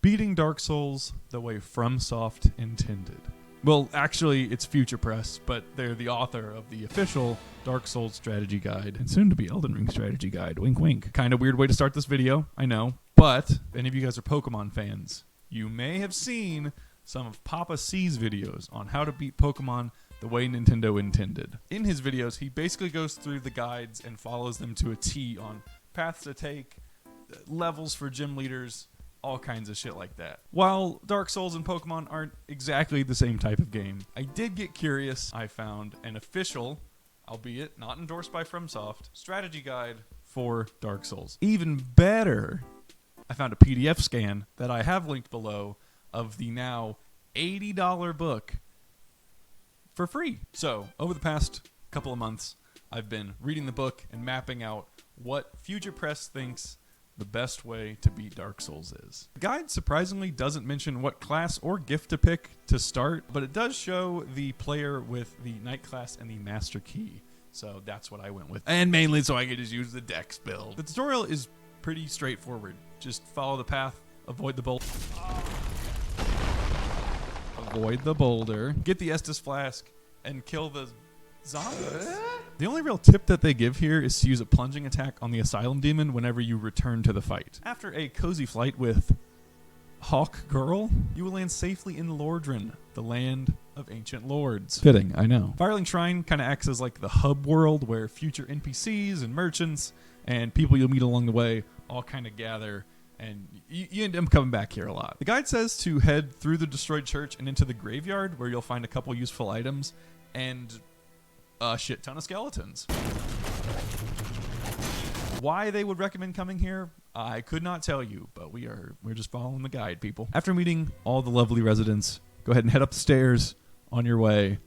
Beating Dark Souls the way FromSoft intended. Well, actually, it's Future Press, but they're the author of the official Dark Souls strategy guide, and soon to be Elden Ring strategy guide. Wink, wink. Kind of weird way to start this video, I know. But if any of you guys are Pokemon fans, you may have seen some of Papa C's videos on how to beat Pokemon the way Nintendo intended. In his videos, he basically goes through the guides and follows them to a T on paths to take, levels for gym leaders, all kinds of shit like that. While Dark Souls and Pokemon aren't exactly the same type of game, I did get curious. I found an official, albeit not endorsed by FromSoft, strategy guide for Dark Souls. Even better, I found a PDF scan that I have linked below of the now $80 book for free. So, over the past couple of months, I've been reading the book and mapping out what Future Press thinks the best way to beat Dark Souls is. The guide surprisingly doesn't mention what class or gift to pick to start, but it does show the player with the Knight class and the Master Key. So that's what I went with. And mainly so I could just use the Dex build. The tutorial is pretty straightforward. Just follow the path, avoid the boulder. Avoid the boulder, get the Estus Flask, and kill the zombies. The only real tip that they give here is to use a plunging attack on the Asylum demon whenever you return to the fight. After a cozy flight with Hawk Girl, you will land safely in Lordran, the land of ancient lords. Fitting, I know. Firelink Shrine kind of acts as like the hub world where future NPCs and merchants and people you'll meet along the way all kind of gather, and you end up coming back here a lot. The guide says to head through the destroyed church and into the graveyard where you'll find a couple useful items and a shit ton of skeletons. Why they would recommend coming here, I could not tell you, but we're just following the guide, people. After meeting all the lovely residents, go ahead and head up the stairs on your way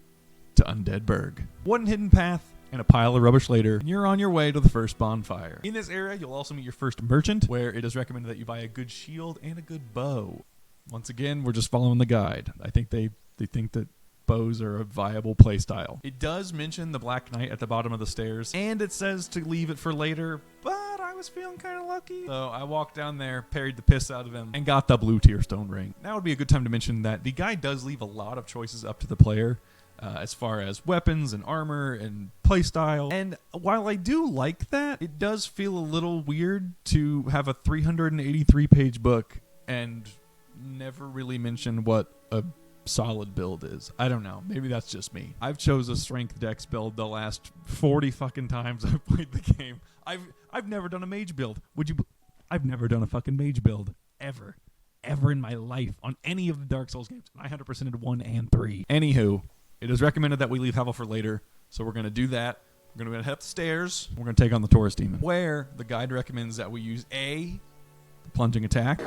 to Undead Burg. One hidden path and a pile of rubbish later, and you're on your way to the first bonfire. In this area, you'll also meet your first merchant, where it is recommended that you buy a good shield and a good bow. Once again, we're just following the guide. I think they think that bows are a viable playstyle. It does mention the Black Knight at the bottom of the stairs, and it says to leave it for later, but I was feeling kind of lucky. So I walked down there, parried the piss out of him, and got the blue tier stone ring. Now would be a good time to mention that the guide does leave a lot of choices up to the player, as far as weapons and armor and playstyle. And while I do like that, it does feel a little weird to have a 383-page book and never really mention what a solid build is. I don't know. Maybe that's just me. I've chose a strength dex build the last 40 fucking times I've played the game. I've never done a mage build. I've never done a fucking mage build. Ever in my life on any of the Dark Souls games. I 100%ed 1 and 3. Anywho, it is recommended that we leave Havel for later, so we're going to do that. We're going to head up the stairs. We're going to take on the Taurus demon, where the guide recommends that we use A, the plunging attack,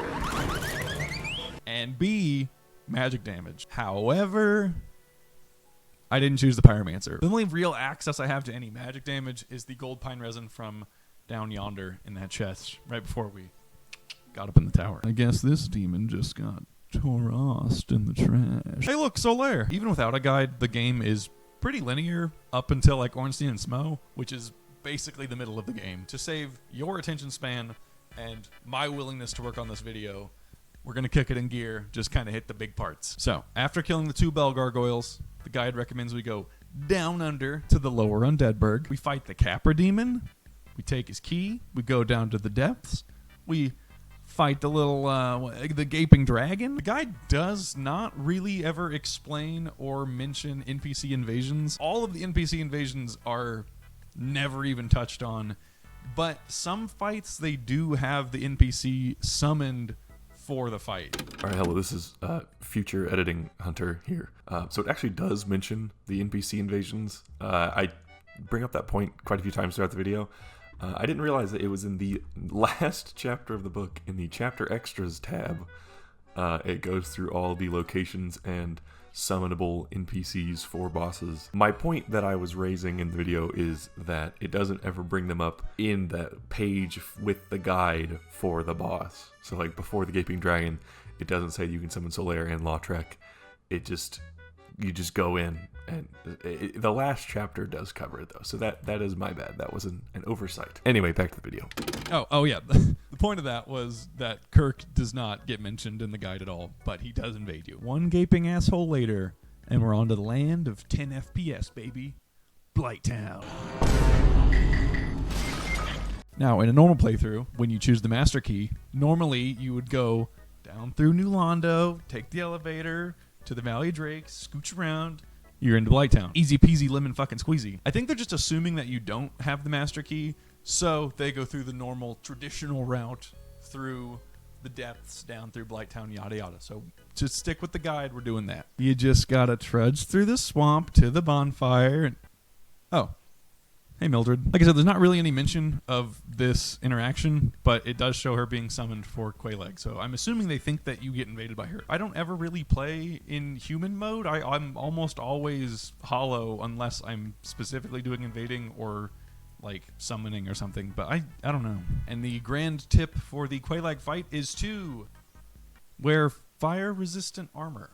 and B, magic damage. However, I didn't choose the pyromancer. The only real access I have to any magic damage is the gold pine resin from down yonder in that chest right before we got up in the tower. I guess this demon just got Taurused in the trash. Hey look, Solaire! Even without a guide, the game is pretty linear up until like Ornstein and Smo, which is basically the middle of the game. To save your attention span and my willingness to work on this video, we're going to kick it in gear, just kind of hit the big parts. So, after killing the 2 bell gargoyles, the guide recommends we go down under to the lower Undead Burg. We fight the Capra demon. We take his key. We go down to the depths. We fight the little, the gaping dragon. The guide does not really ever explain or mention NPC invasions. All of the NPC invasions are never even touched on, but some fights they do have the NPC summoned for the fight. All right, hello, this is Future Editing Hunter here. So it actually does mention the NPC invasions. I bring up that point quite a few times throughout the video. I didn't realize that it was in the last chapter of the book, in the Chapter Extras tab. It goes through all the locations and summonable NPCs for bosses. My point that I was raising in the video is that it doesn't ever bring them up in that page with the guide for the boss. So like before the Gaping Dragon, it doesn't say you can summon Solaire and Lautrec. It just you just go in, and the last chapter does cover it though, so that is my bad. That was an oversight. Anyway, back to the video. Oh yeah. The point of that was that Kirk does not get mentioned in the guide at all, but he does invade you. One gaping asshole later, and we're on to the land of 10 FPS, baby. Blighttown. Now, in a normal playthrough, when you choose the master key, normally you would go down through New Londo, take the elevator to the Valley of Drakes, scooch around, you're into Blighttown. Easy peasy lemon fucking squeezy. I think they're just assuming that you don't have the master key, so they go through the normal traditional route through the depths, down through Blighttown, yada yada. So just stick with the guide, we're doing that. You just gotta trudge through the swamp to the bonfire. And oh, hey Mildred. Like I said, there's not really any mention of this interaction, but it does show her being summoned for Quelaag. So I'm assuming they think that you get invaded by her. I don't ever really play in human mode. I'm almost always hollow unless I'm specifically doing invading or like summoning or something, but I don't know. And the grand tip for the Quelaag fight is to wear fire resistant armor.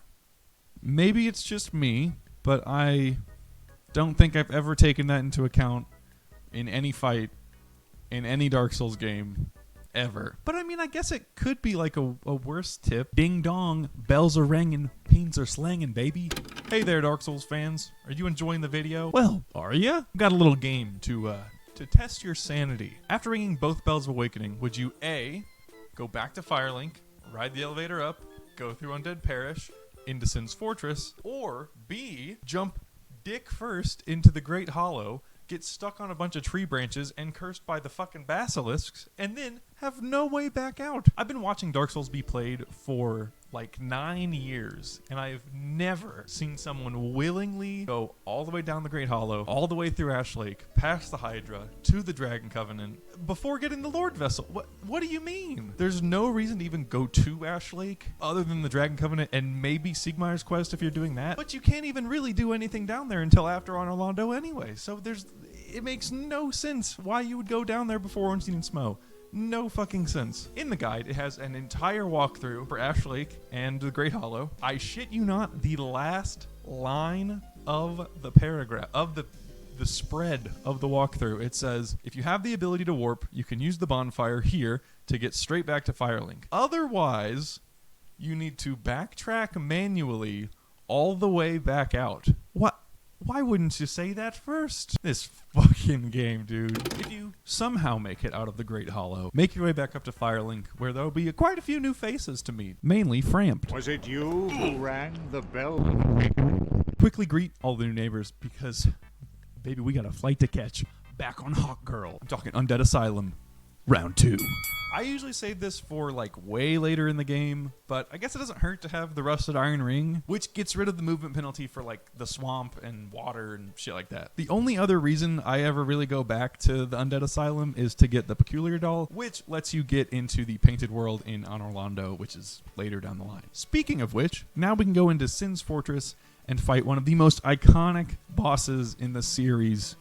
Maybe it's just me, but I don't think I've ever taken that into account in any fight in any Dark Souls game ever. But I mean, I guess it could be like a worse tip. Ding dong, bells are ringing, fiends are slanging, baby. Hey there, Dark Souls fans. Are you enjoying the video? Well, are ya? Got a little game to test your sanity. After ringing both bells of awakening, would you A, go back to Firelink, ride the elevator up, go through Undead Parish, into Sin's Fortress, or B, jump dick first into the Great Hollow, get stuck on a bunch of tree branches and cursed by the fucking basilisks, and then have no way back out? I've been watching Dark Souls be played for like 9 years, and I've never seen someone willingly go all the way down the Great Hollow, all the way through Ash Lake, past the Hydra, to the Dragon Covenant, before getting the Lord Vessel. What do you mean? There's no reason to even go to Ash Lake, other than the Dragon Covenant and maybe Siegmeyer's Quest if you're doing that, but you can't even really do anything down there until after Anor Londo anyway, so it makes no sense why you would go down there before Ornstein and Smough. No fucking sense. In the guide, it has an entire walkthrough for Ash Lake and the Great Hollow. I shit you not, the last line of the paragraph, of the spread of the walkthrough, it says, if you have the ability to warp, you can use the bonfire here to get straight back to Firelink. Otherwise, you need to backtrack manually all the way back out. What? Why wouldn't you say that first? This fucking game, dude. If you somehow make it out of the Great Hollow, make your way back up to Firelink, where there'll be quite a few new faces to meet, mainly Frampt. Was it you who rang the bell? Quickly greet all the new neighbors, because, baby, we got a flight to catch back on Hawk Girl. I'm talking Undead Asylum, round 2. I usually save this for like way later in the game, but I guess it doesn't hurt to have the Rusted Iron Ring, which gets rid of the movement penalty for like the swamp and water and shit like that. The only other reason I ever really go back to the Undead Asylum is to get the Peculiar Doll, which lets you get into the Painted World in Anor Londo, which is later down the line. Speaking of which, now we can go into Sin's Fortress and fight one of the most iconic bosses in the series,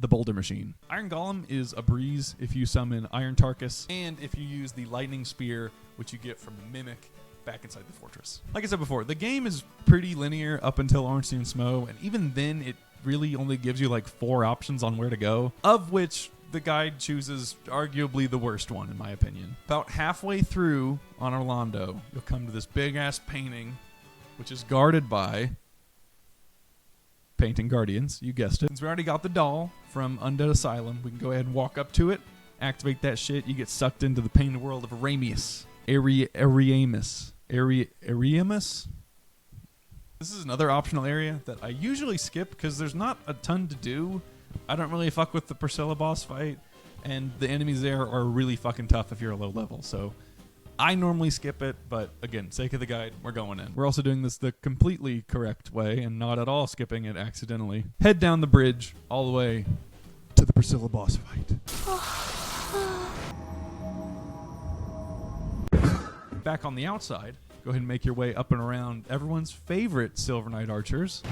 the Boulder Machine. Iron Golem is a breeze if you summon Iron Tarkus, and if you use the Lightning Spear, which you get from the Mimic back inside the fortress. Like I said before, the game is pretty linear up until Ornstein and Smough, and even then it really only gives you like 4 options on where to go, of which the guide chooses arguably the worst one in my opinion. About halfway through Anor Londo, you'll come to this big ass painting, which is guarded by Painting Guardians, you guessed it. Since we already got the doll from Undead Asylum, we can go ahead and walk up to it, activate that shit, you get sucked into the painted world of Aramis. Ariamus. This is another optional area that I usually skip because there's not a ton to do. I don't really fuck with the Priscilla boss fight, and the enemies there are really fucking tough if you're a low level, so I normally skip it, but again, sake of the guide, we're going in. We're also doing this the completely correct way and not at all skipping it accidentally. Head down the bridge all the way to the Priscilla boss fight. Back on the outside, go ahead and make your way up and around everyone's favorite Silver Knight archers.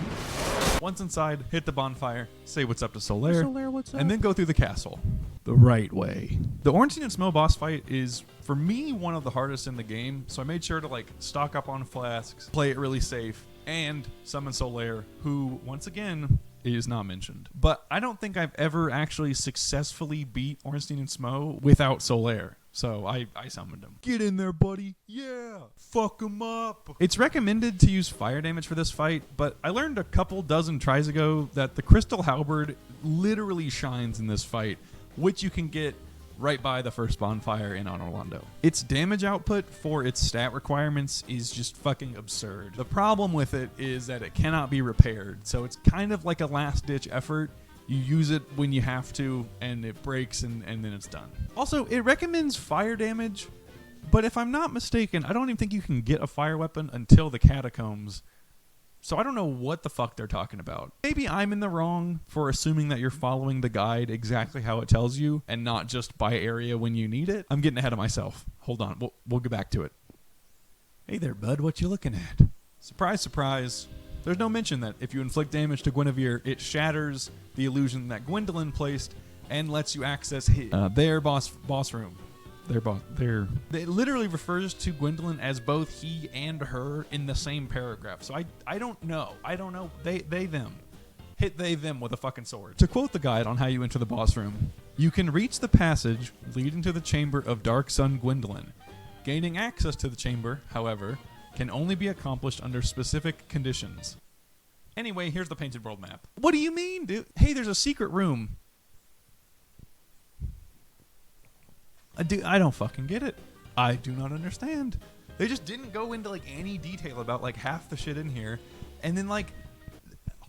Once inside, hit the bonfire, say what's up to Solaire, Solaire, what's up? and then go through the castle the right way. The Ornstein and Smough boss fight is, for me, one of the hardest in the game, so I made sure to like stock up on flasks, play it really safe, and summon Solaire, who, once again, is not mentioned. But I don't think I've ever actually successfully beat Ornstein and Smough without Solaire. So I summoned him. Get in there, buddy. Yeah. Fuck him up. It's recommended to use fire damage for this fight, but I learned a couple dozen tries ago that the Crystal Halberd literally shines in this fight, which you can get right by the first bonfire in Anor Londo. Its damage output for its stat requirements is just fucking absurd. The problem with it is that it cannot be repaired, so it's kind of like a last-ditch effort. You use it when you have to, and it breaks, and then it's done. Also, it recommends fire damage, but if I'm not mistaken, I don't even think you can get a fire weapon until the Catacombs. So I don't know what the fuck they're talking about. Maybe I'm in the wrong for assuming that you're following the guide exactly how it tells you, and not just by area when you need it. I'm getting ahead of myself. Hold on, we'll get back to it. Hey there, bud, what you looking at? Surprise, surprise. There's no mention that if you inflict damage to Guinevere, it shatters the illusion that Gwyndolin placed and lets you access their boss room. It literally refers to Gwyndolin as both he and her in the same paragraph. So I don't know. They, them. Hit they, them with a fucking sword. To quote the guide on how you enter the boss room, you can reach the passage leading to the chamber of Dark Sun Gwyndolin. Gaining access to the chamber, however, can only be accomplished under specific conditions. Anyway, here's the painted world map. What do you mean, dude? Hey, there's a secret room. Dude, I don't fucking get it. I do not understand. They just didn't go into like any detail about like half the shit in here. And then like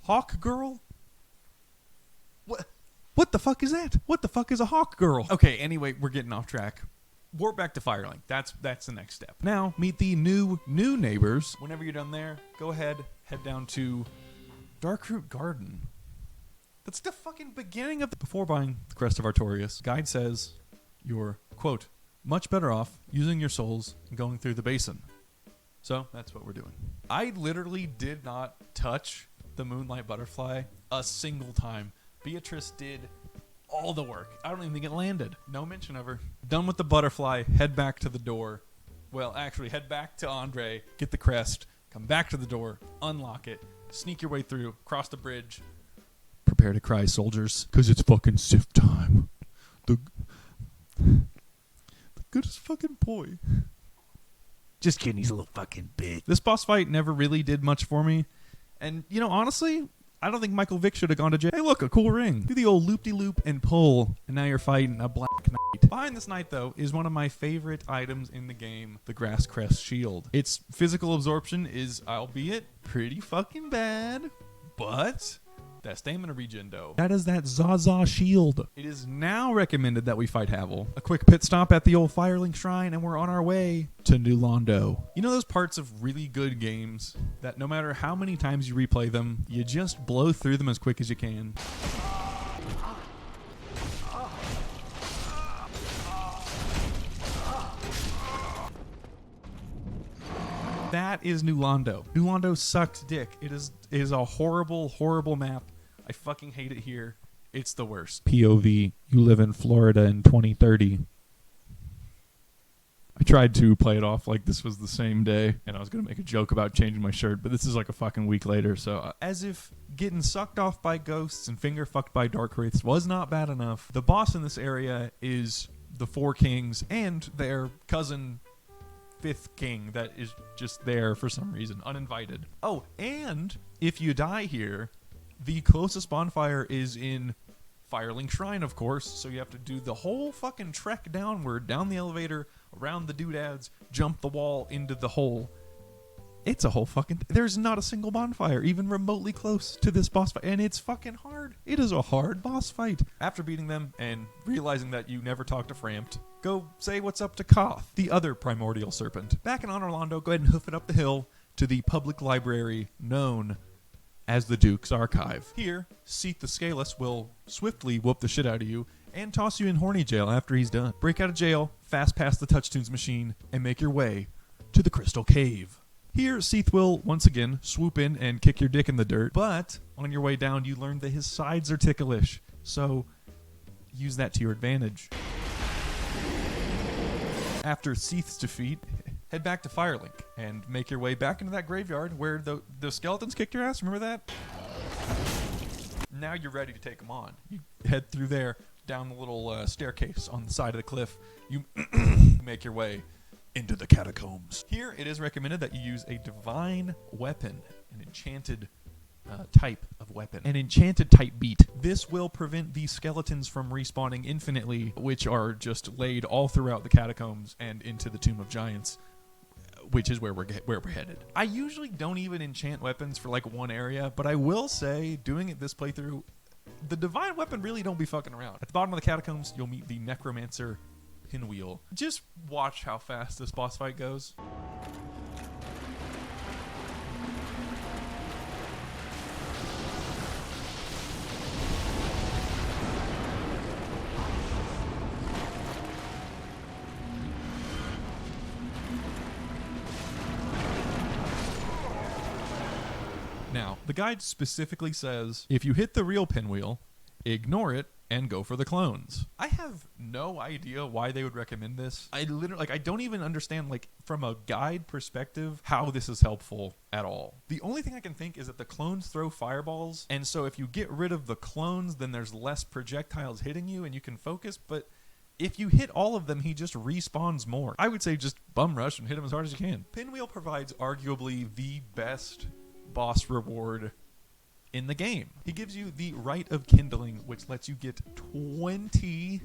Hawk Girl? What the fuck is that? What the fuck is a Hawk Girl? Okay, anyway, we're getting off track. Warp back to Firelink. That's the next step. Now, meet the new neighbors. Whenever you're done there, go ahead, head down to Darkroot Garden. That's the fucking beginning of before buying the Crest of Artorias. Guide says you're, quote, much better off using your souls and going through the basin. So, that's what we're doing. I literally did not touch the Moonlight Butterfly a single time. Beatrice did all the work. I don't even think it landed. No mention of her. Done with the butterfly, head back to the door. Well, actually, head back to Andre, get the crest, come back to the door, unlock it, sneak your way through, cross the bridge. Prepare to cry, soldiers, because it's fucking Sif time. The goodest fucking boy. Just kidding, he's a little fucking bitch. This boss fight never really did much for me. And, you know, honestly, I don't think Michael Vick should have gone to jail. Hey, look, a cool ring. Do the old loop-de-loop and pull, and now you're fighting a Black Knight. Behind this knight, though, is one of my favorite items in the game, the Grass Crest Shield. Its physical absorption is, albeit, pretty fucking bad, but that stamina regen, though. That is that Zaza shield. It is now recommended that we fight Havel. A quick pit stop at the old Firelink Shrine, and we're on our way to New Londo. You know those parts of really good games that no matter how many times you replay them, you just blow through them as quick as you can? That is New Londo. New Londo sucks dick. It is a horrible, horrible map. I fucking hate it here. It's the worst. POV, you live in Florida in 2030. I tried to play it off like this was the same day, and I was going to make a joke about changing my shirt, but this is like a fucking week later, so as if getting sucked off by ghosts and finger fucked by dark wraiths was not bad enough, the boss in this area is the Four Kings and their cousin fifth king that is just there for some reason, uninvited. Oh, and if you die here, the closest bonfire is in Firelink Shrine, of course, so you have to do the whole fucking trek downward, down the elevator, around the doodads, jump the wall into the hole. It's a whole fucking... There's not a single bonfire even remotely close to this boss fight, and it's fucking hard. It is a hard boss fight. After beating them and realizing that you never talked to Frampt, go say what's up to Koth, the other primordial serpent. Back in Anor Londo, go ahead and hoof it up the hill to the public library known as the Duke's Archive. Here, Seath the Scaleless will swiftly whoop the shit out of you and toss you in horny jail after he's done. Break out of jail, fast past the Touchtunes machine, and make your way to the Crystal Cave. Here, Seath will, once again, swoop in and kick your dick in the dirt, but on your way down, you learn that his sides are ticklish, so use that to your advantage. After Seath's defeat, head back to Firelink and make your way back into that graveyard where the skeletons kicked your ass. Remember that? Now you're ready to take them on. You head through there, down the little staircase on the side of the cliff. You make your way into the catacombs. Here, it is recommended that you use a divine weapon, an enchanted type of weapon, an enchanted type beat. This will prevent these skeletons from respawning infinitely, which are just laid all throughout the catacombs and into the Tomb of Giants, which is where we're headed. I usually don't even enchant weapons for like one area, but I will say, doing it this playthrough, the divine weapon really don't be fucking around. At the bottom of the catacombs, you'll meet the Necromancer Pinwheel. Just watch how fast this boss fight goes. Now, the guide specifically says, if you hit the real pinwheel, ignore it and go for the clones. I have no idea why they would recommend this. I don't even understand, like, from a guide perspective, how this is helpful at all. The only thing I can think is that the clones throw fireballs, and so if you get rid of the clones, then there's less projectiles hitting you and you can focus, but if you hit all of them, he just respawns more. I would say just bum rush and hit him as hard as you can. Pinwheel provides arguably the best boss reward in the game. He gives you the Rite of Kindling, which lets you get 20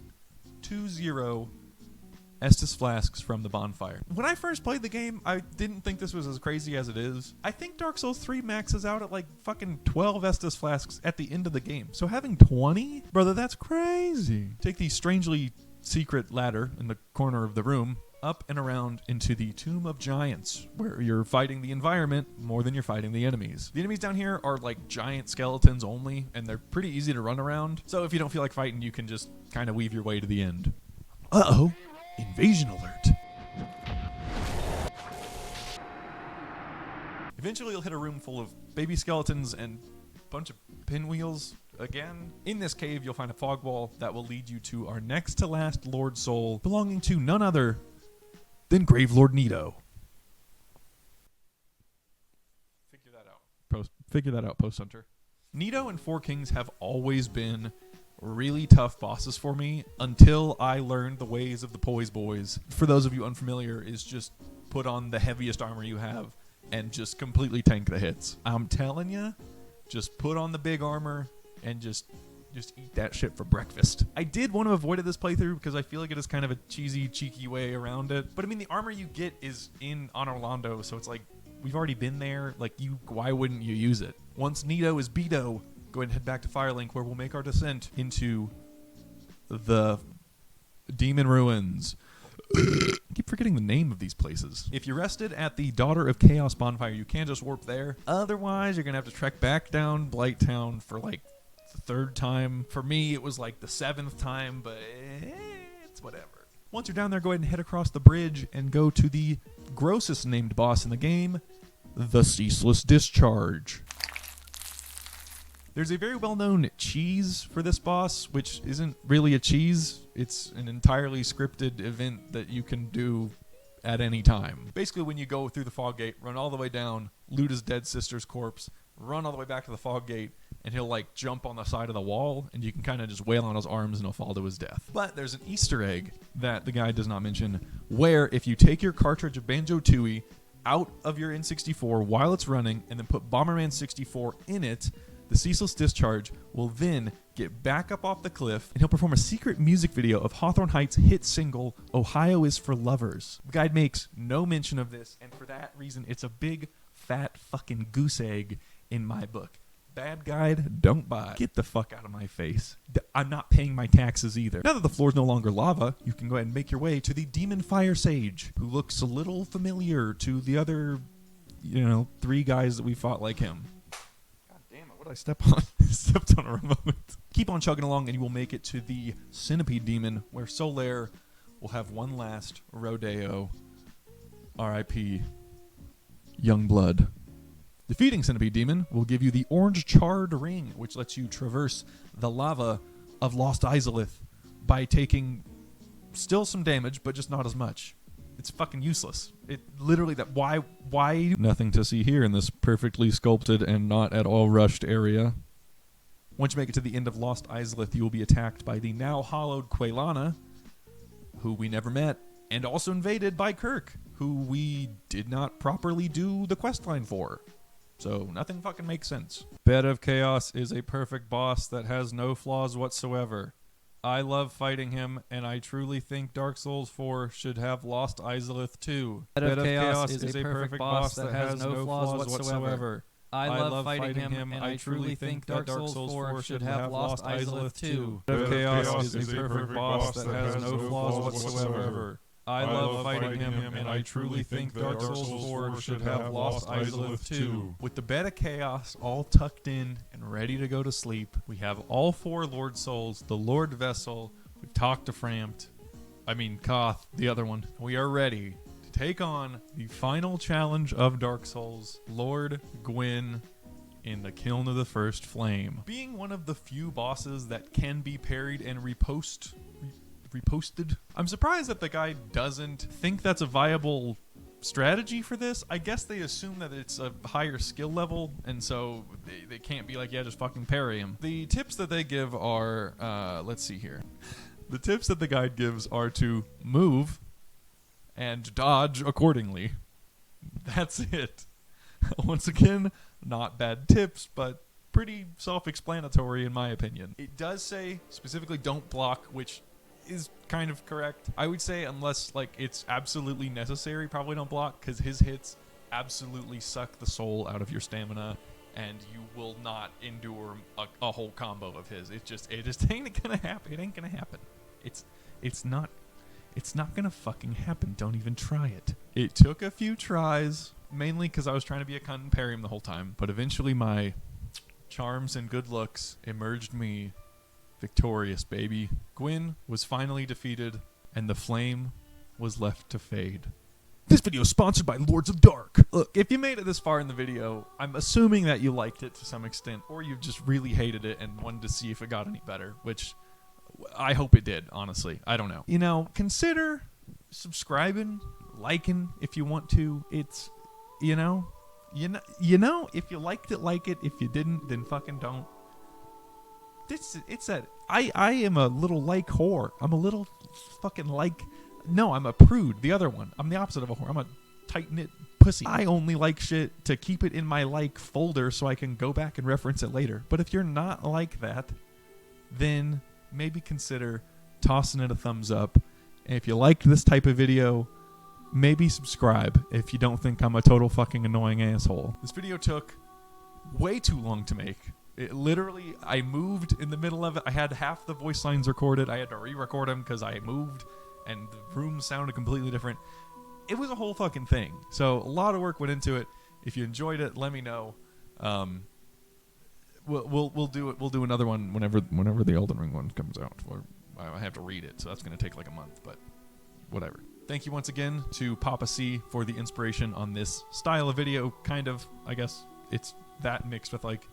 Estus flasks from the bonfire. When I first played the game, I didn't think this was as crazy as it is. I think Dark Souls 3 maxes out at like fucking 12 Estus flasks at the end of the game. So having 20? Brother, that's crazy. Take the strangely secret ladder in the corner of the room, up and around into the Tomb of Giants, where you're fighting the environment more than you're fighting the enemies. The enemies down here are like giant skeletons only, and they're pretty easy to run around. So if you don't feel like fighting, you can just kind of weave your way to the end. Uh-oh. Invasion alert. Eventually you'll hit a room full of baby skeletons and a bunch of pinwheels again. In this cave, you'll find a fog wall that will lead you to our next to last Lord Soul, belonging to none other than Gravelord Nito. Figure that out, Post Hunter. Nito and Four Kings have always been really tough bosses for me until I learned the ways of the Poise Boys. For those of you unfamiliar, is just put on the heaviest armor you have and just completely tank the hits. I'm telling you, just put on the big armor and just eat that shit for breakfast. I did want to avoid it this playthrough because I feel like it is kind of a cheesy, cheeky way around it. But I mean, the armor you get is in Anor Londo, so it's like, we've already been there. Like, why wouldn't you use it? Once Nito is Beto, go ahead and head back to Firelink, where we'll make our descent into the Demon Ruins. I keep forgetting the name of these places. If you rested at the Daughter of Chaos bonfire, you can just warp there. Otherwise, you're going to have to trek back down Blighttown for like the third time. For me, it was like the 7th time, but it's whatever. Once you're down there, go ahead and head across the bridge and go to the grossest named boss in the game, the Ceaseless Discharge. There's a very well-known cheese for this boss, which isn't really a cheese. It's an entirely scripted event that you can do at any time. Basically, when you go through the fog gate, run all the way down, loot his dead sister's corpse, run all the way back to the fog gate, and he'll like jump on the side of the wall, and you can kind of just wail on his arms and he'll fall to his death. But there's an Easter egg that the guide does not mention, where if you take your cartridge of Banjo-Tooie out of your N64 while it's running, and then put Bomberman 64 in it, the Ceaseless Discharge will then get back up off the cliff, and he'll perform a secret music video of Hawthorne Heights' hit single, Ohio is for Lovers. The guide makes no mention of this, and for that reason, it's a big, fat fucking goose egg in my book. Bad guide, don't buy. Get the fuck out of my face. I'm not paying my taxes either. Now that the floor is no longer lava, you can go ahead and make your way to the Demon Fire Sage, who looks a little familiar to the other, 3 guys that we fought like him. I step on? Stepped on a moment. Keep on chugging along and you will make it to the Centipede Demon, where Solaire will have one last rodeo. R.I.P. young blood. Defeating Centipede Demon will give you the Orange Charred Ring, which lets you traverse the lava of Lost Izalith by taking still some damage, but just not as much. It's fucking useless. It literally, that why nothing to see here in this perfectly sculpted and not at all rushed area. Once you make it to the end of Lost Izalith, you will be attacked by the now hollowed Quelaag, who we never met, and also invaded by Kirk, who we did not properly do the questline for. So nothing fucking makes sense. Bed of Chaos is a perfect boss that has no flaws whatsoever. I love fighting him, and I truly think Dark Souls 4 should have Lost Izalith 2. Bed of Chaos is a perfect boss that has no flaws whatsoever. I love fighting him, and I truly think that Dark Souls 4 should have Lost Izalith 2. Bed of Chaos is a perfect boss that has no flaws whatsoever. I love fighting him, and I truly think Dark Souls 4 should have Lost Izalith 2. With the Bed of Chaos all tucked in and ready to go to sleep, we have all 4 Lord Souls, the Lord Vessel, we've talked to Koth, the other one. We are ready to take on the final challenge of Dark Souls, Lord Gwyn in the Kiln of the First Flame. Being one of the few bosses that can be parried and reposted. I'm surprised that the guy doesn't think that's a viable strategy for this. I guess they assume that it's a higher skill level, and so they can't be like, yeah, just fucking parry him. The tips that they give are, let's see here. The tips that the guide gives are to move and dodge accordingly. That's it. Once again, not bad tips, but pretty self-explanatory in my opinion. It does say specifically don't block, which is kind of correct. I would say unless like it's absolutely necessary, probably don't block, because his hits absolutely suck the soul out of your stamina, and you will not endure a whole combo of his. It just ain't gonna happen. It ain't gonna happen. It's not gonna fucking happen. Don't even try it. It took a few tries, mainly because I was trying to be a cunt and parry him the whole time, but eventually my charms and good looks emerged me victorious, baby. Gwyn was finally defeated, and the flame was left to fade. This video is sponsored by Lords of Dark. Look, if you made it this far in the video, I'm assuming that you liked it to some extent, or you just really hated it and wanted to see if it got any better, which I hope it did, honestly. I don't know. You know, consider subscribing, liking if you want to. It's, you know, if you liked it, like it. If you didn't, then fucking don't. It's that I am a little like whore. I'm a little fucking like, no, I'm a prude. The other one. I'm the opposite of a whore. I'm a tight-knit pussy. I only like shit to keep it in my like folder so I can go back and reference it later. But if you're not like that, then maybe consider tossing it a thumbs up. And if you liked this type of video, maybe subscribe if you don't think I'm a total fucking annoying asshole. This video took way too long to make. It literally, I moved in the middle of it. I had half the voice lines recorded. I had to re-record them because I moved and the room sounded completely different. It was a whole fucking thing. So a lot of work went into it. If you enjoyed it, let me know. We'll do it. We'll do another one whenever the Elden Ring one comes out. Or I have to read it, so that's going to take like a month, but whatever. Thank you once again to Papa C for the inspiration on this style of video. Kind of, I guess it's that mixed with like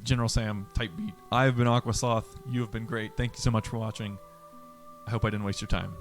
General Sam type beat. I've been Aqua Sloth. You have been great. Thank you so much for watching. I hope I didn't waste your time.